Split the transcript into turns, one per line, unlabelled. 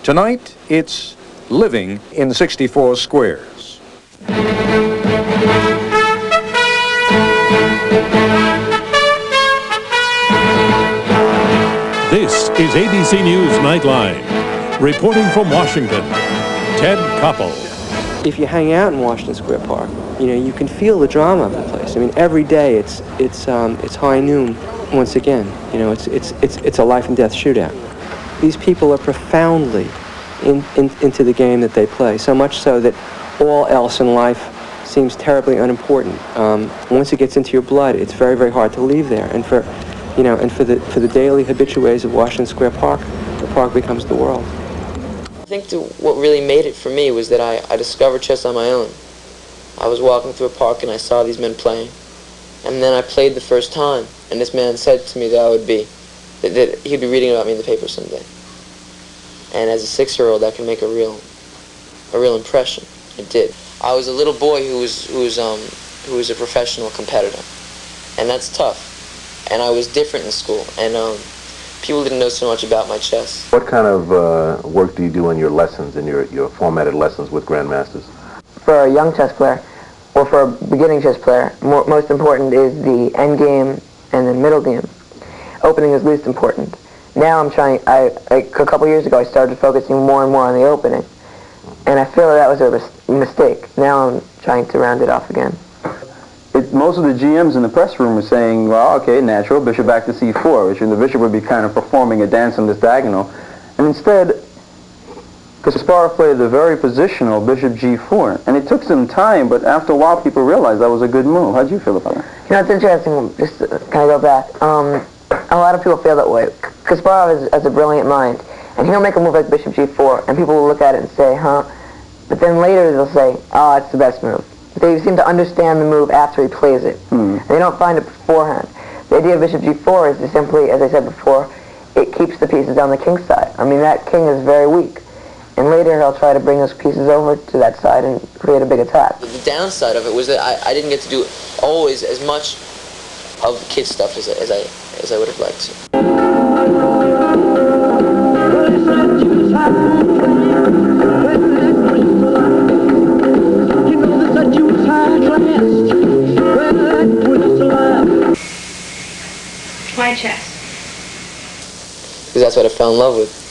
Tonight, it's living in 64 squares.
This is ABC News Nightline. Reporting from Washington, Ted Koppel.
If you hang out in Washington Square Park, you know, you can feel the drama of the place. I mean, every day it's high noon once again. You know, it's a life and death shootout. These people are profoundly into the game that they play, so much so that all else in life seems terribly unimportant. Once it gets into your blood, it's very, very hard to leave there. And for the daily habitués of Washington Square Park, the park becomes the world.
I think what really made it for me was that I discovered chess on my own. I was walking through a park and I saw these men playing, and then I played the first time, and this man said to me that he'd be reading about me in the paper someday. And as a 6-year-old, that can make a real impression. It did. I was a little boy who was a professional competitor, and that's tough. And I was different in school, and people didn't know so much about my chess.
What kind of work do you do in your lessons, in your formatted lessons with grandmasters?
For a young chess player, or for a beginning chess player, most important is the end game and the middle game. Opening is least important. Now a couple years ago I started focusing more and more on the opening, and I feel that was a mistake. Now I'm trying to round it off again.
Most of the GMs in the press room were saying, well, okay, natural, bishop back to c4, which the bishop would be kind of performing a dance on this diagonal. And instead, Kasparov played the very positional bishop g4. And it took some time, but after a while people realized that was a good move. How do you feel about that?
You know, it's interesting, just to kind of go back. A lot of people feel that way. Kasparov has a brilliant mind, and he'll make a move like bishop g4, and people will look at it and say, huh? But then later they'll say, oh, it's the best move. They seem to understand the move after he plays it. They don't find it beforehand. The idea of bishop g4 is to simply, as I said before, it keeps the pieces on the king's side. I mean, that king is very weak. And later he'll try to bring those pieces over to that side and create a big attack.
The downside of it was that I didn't get to do always as much of the kid stuff as I would have liked to.
Why chess?
Because that's what I fell in love with.